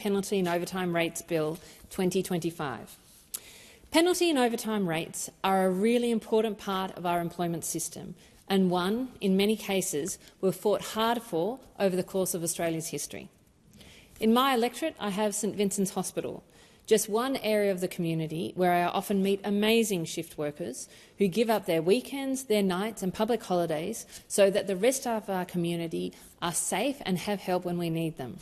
Penalty and Overtime Rates Bill 2025. Penalty and overtime rates are a really important part of our employment system, and one, in many cases, we've fought hard for over the course of Australia's history. In my electorate, I have St Vincent's Hospital, just one area of the community where I often meet amazing shift workers who give up their weekends, their nights and public holidays so that the rest of our community are safe and have help when we need them.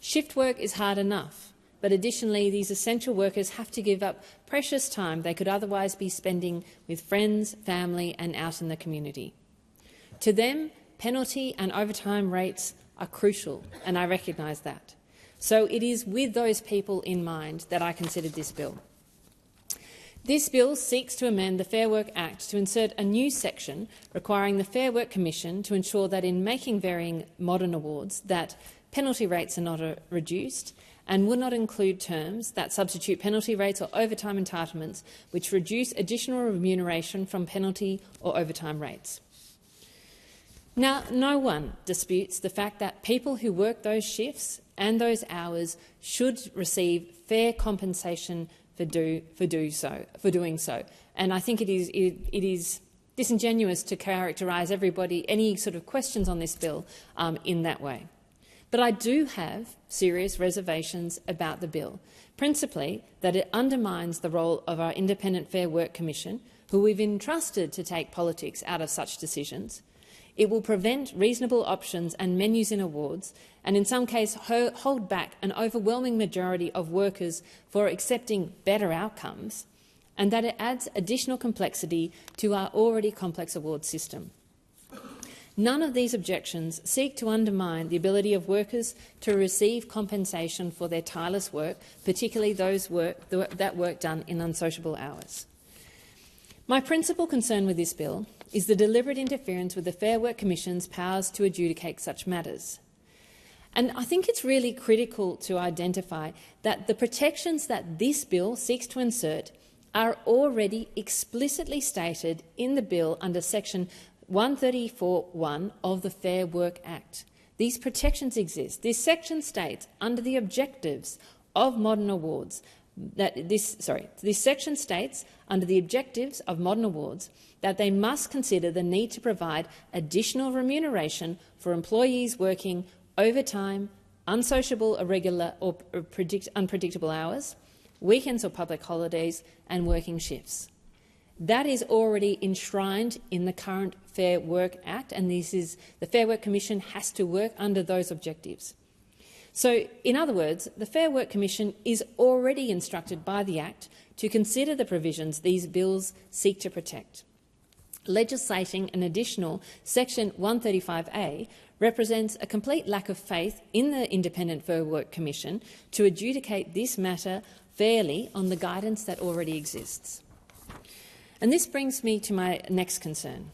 Shift work is hard enough, but additionally these essential workers have to give up precious time they could otherwise be spending with friends, family and out in the community. To them, penalty and overtime rates are crucial, and I recognise that. So it is with those people in mind that I considered this bill. This bill seeks to amend the Fair Work Act to insert a new section requiring the Fair Work Commission to ensure that in making varying modern awards that penalty rates are not reduced and will not include terms that substitute penalty rates or overtime entitlements which reduce additional remuneration from penalty or overtime rates. Now, no one disputes the fact that people who work those shifts and those hours should receive fair compensation for doing so. And I think it is disingenuous to characterise any sort of questions on this bill in that way. But I do have serious reservations about the bill, principally that it undermines the role of our Independent Fair Work Commission, who we've entrusted to take politics out of such decisions. It will prevent reasonable options and menus in awards, and in some cases hold back an overwhelming majority of workers for accepting better outcomes, and that it adds additional complexity to our already complex award system. None of these objections seek to undermine the ability of workers to receive compensation for their tireless work, particularly that work done in unsociable hours. My principal concern with this bill is the deliberate interference with the Fair Work Commission's powers to adjudicate such matters. And I think it's really critical to identify that the protections that this bill seeks to insert are already explicitly stated in the bill under Section 134(1) of the Fair Work Act. These protections exist. This section states, under the objectives of modern awards, this section states, under the objectives of modern awards, that they must consider the need to provide additional remuneration for employees working overtime, unsociable, irregular or unpredictable hours, weekends or public holidays, and working shifts. That is already enshrined in the current Fair Work Act, and the Fair Work Commission has to work under those objectives. So, in other words, the Fair Work Commission is already instructed by the Act to consider the provisions these bills seek to protect. Legislating an additional Section 135A represents a complete lack of faith in the Independent Fair Work Commission to adjudicate this matter fairly on the guidance that already exists. And this brings me to my next concern.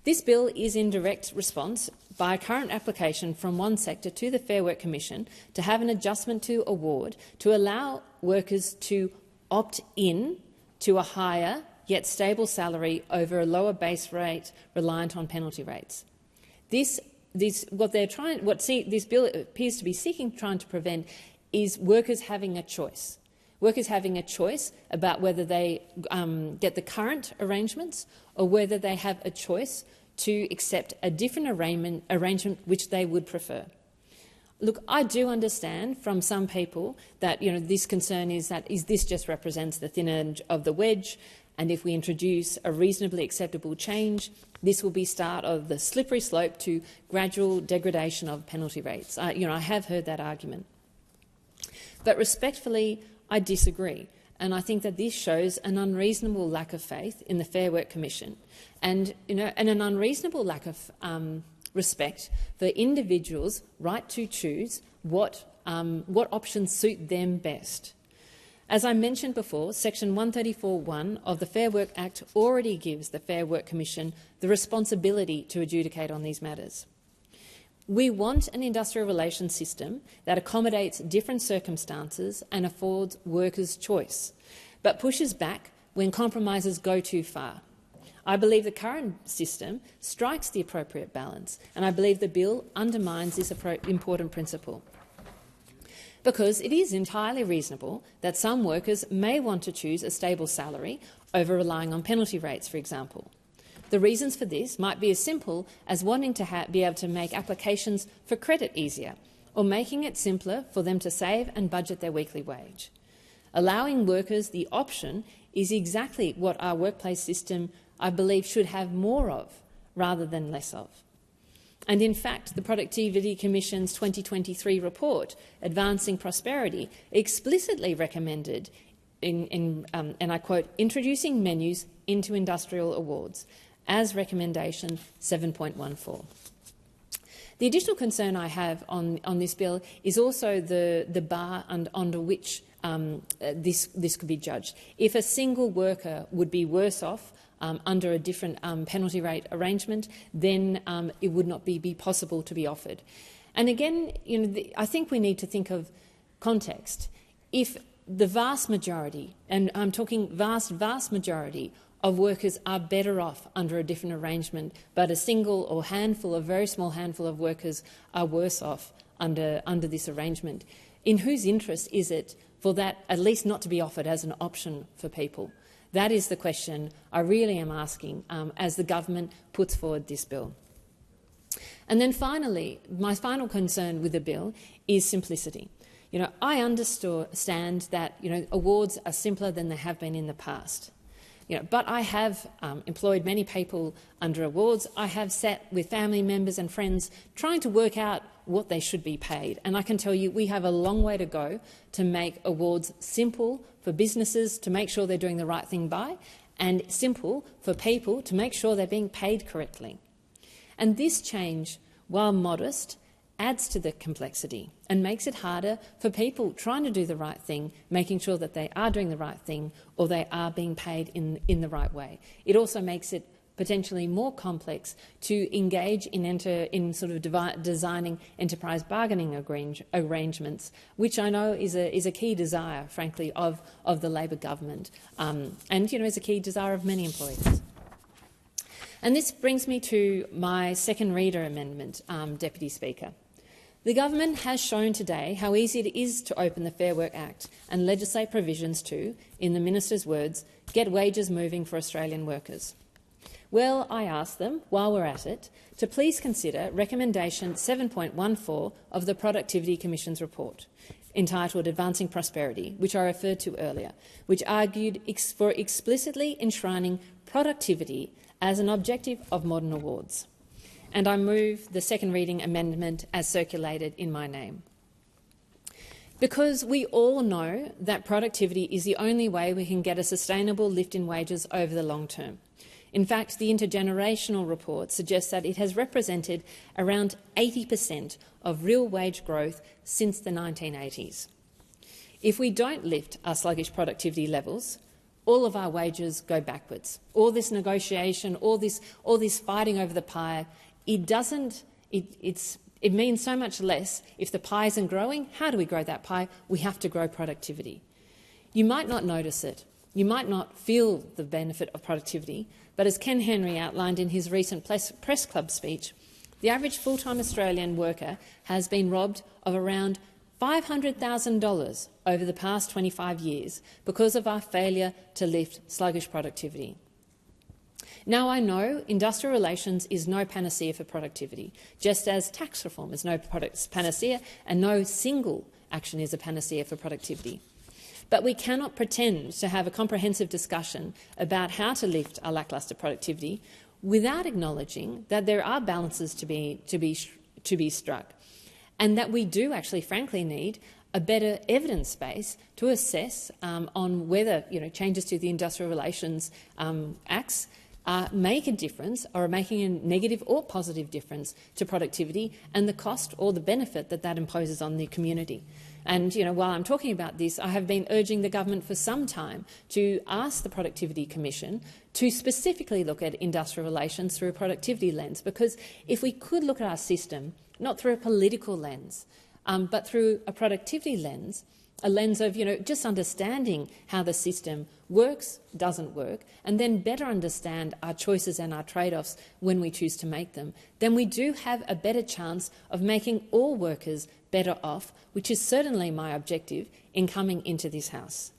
This bill is in direct response by a current application from one sector to the Fair Work Commission to have an adjustment to award to allow workers to opt in to a higher yet stable salary over a lower base rate reliant on penalty rates. What this bill appears to be trying to prevent is workers having a choice. Workers having a choice about whether they get the current arrangements or whether they have a choice to accept a different arrangement which they would prefer. Look, I do understand from some people that this concern is this just represents the thin end of the wedge, and if we introduce a reasonably acceptable change, this will be start of the slippery slope to gradual degradation of penalty rates. I have heard that argument. But respectfully, I disagree, and I think that this shows an unreasonable lack of faith in the Fair Work Commission and an unreasonable lack of respect for individuals' right to choose what options suit them best. As I mentioned before, Section 134(1) of the Fair Work Act already gives the Fair Work Commission the responsibility to adjudicate on these matters. We want an industrial relations system that accommodates different circumstances and affords workers choice, but pushes back when compromises go too far. I believe the current system strikes the appropriate balance, and I believe the bill undermines this important principle. because it is entirely reasonable that some workers may want to choose a stable salary over relying on penalty rates, for example. The reasons for this might be as simple as wanting to be able to make applications for credit easier, or making it simpler for them to save and budget their weekly wage. Allowing workers the option is exactly what our workplace system, I believe, should have more of rather than less of. And in fact, the Productivity Commission's 2023 report, Advancing Prosperity, explicitly recommended, and I quote, introducing menus into industrial awards as recommendation 7.14. The additional concern I have on this bill is also the bar under which this could be judged. If a single worker would be worse off under a different penalty rate arrangement, then it would not be possible to be offered. And again, I think we need to think of context. If the vast majority, and I'm talking vast majority, of workers are better off under a different arrangement, but a single or handful, a very small handful of workers are worse off under this arrangement, in whose interest is it for that at least not to be offered as an option for people? That is the question I really am asking as the government puts forward this bill. And then finally, my final concern with the bill is simplicity. I understand that awards are simpler than they have been in the past. But I have employed many people under awards. I have sat with family members and friends trying to work out what they should be paid. And I can tell you we have a long way to go to make awards simple for businesses to make sure they're doing the right thing by, and simple for people to make sure they're being paid correctly. And this change, while modest, adds to the complexity and makes it harder for people trying to do the right thing, making sure that they are doing the right thing or they are being paid in the right way. It also makes it potentially more complex to engage in sort of designing enterprise bargaining arrangements, which I know is a key desire, frankly, of the Labor government, and is a key desire of many employers. And this brings me to my second reader amendment, Deputy Speaker. The government has shown today how easy it is to open the Fair Work Act and legislate provisions to, in the minister's words, get wages moving for Australian workers. Well, I ask them, while we're at it, to please consider recommendation 7.14 of the Productivity Commission's report, entitled Advancing Prosperity, which I referred to earlier, which argued for explicitly enshrining productivity as an objective of modern awards. And I move the second reading amendment as circulated in my name. Because we all know that productivity is the only way we can get a sustainable lift in wages over the long term. In fact, the intergenerational report suggests that it has represented around 80% of real wage growth since the 1980s. If we don't lift our sluggish productivity levels, all of our wages go backwards. All this negotiation, all this fighting over the pie, it means so much less if the pie isn't growing. How do we grow that pie? We have to grow productivity. You might not notice it. You might not feel the benefit of productivity, but as Ken Henry outlined in his recent press club speech, the average full-time Australian worker has been robbed of around $500,000 over the past 25 years because of our failure to lift sluggish productivity. Now, I know industrial relations is no panacea for productivity, just as tax reform is no panacea and no single action is a panacea for productivity. But we cannot pretend to have a comprehensive discussion about how to lift our lacklustre productivity without acknowledging that there are balances to be struck, and that we do actually, frankly, need a better evidence base to assess on whether changes to the Industrial Relations Acts make a difference or are making a negative or positive difference to productivity and the cost or the benefit that imposes on the community. And while I'm talking about this, I have been urging the government for some time to ask the Productivity Commission to specifically look at industrial relations through a productivity lens, because if we could look at our system not through a political lens, but through a productivity lens, a lens of just understanding how the system works, doesn't work, and then better understand our choices and our trade-offs when we choose to make them, then we do have a better chance of making all workers better off, which is certainly my objective in coming into this House.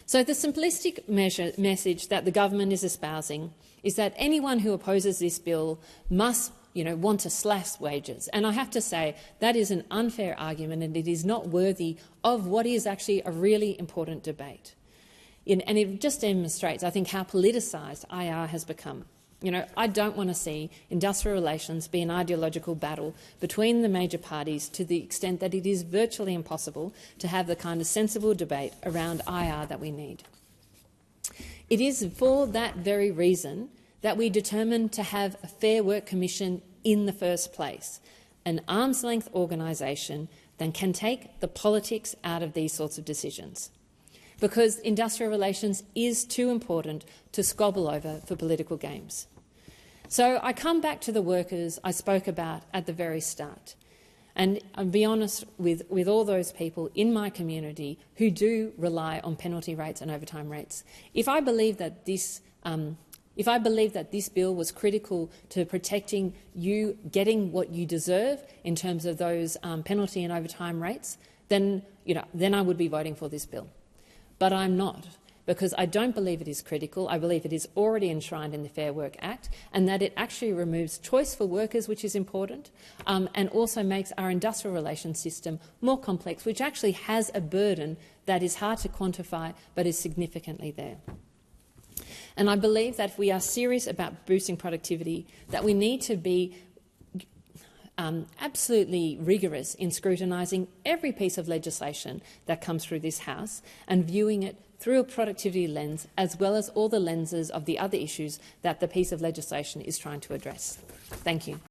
So the simplistic message that the government is espousing is that anyone who opposes this bill must want to slash wages. And I have to say that is an unfair argument, and it is not worthy of what is actually a really important debate. And it just demonstrates, I think, how politicised IR has become. I don't want to see industrial relations be an ideological battle between the major parties to the extent that it is virtually impossible to have the kind of sensible debate around IR that we need. It is for that very reason that we determined to have a Fair Work Commission in the first place, an arm's-length organisation that can take the politics out of these sorts of decisions, because industrial relations is too important to squabble over for political games. So I come back to the workers I spoke about at the very start, and I'll be honest with all those people in my community who do rely on penalty rates and overtime rates. If I believe that this bill was critical to protecting you getting what you deserve in terms of those penalty and overtime rates, then I would be voting for this bill. But I'm not, because I don't believe it is critical. I believe it is already enshrined in the Fair Work Act, and that it actually removes choice for workers, which is important, and also makes our industrial relations system more complex, which actually has a burden that is hard to quantify but is significantly there. And I believe that if we are serious about boosting productivity, that we need to be absolutely rigorous in scrutinising every piece of legislation that comes through this House and viewing it through a productivity lens, as well as all the lenses of the other issues that the piece of legislation is trying to address. Thank you.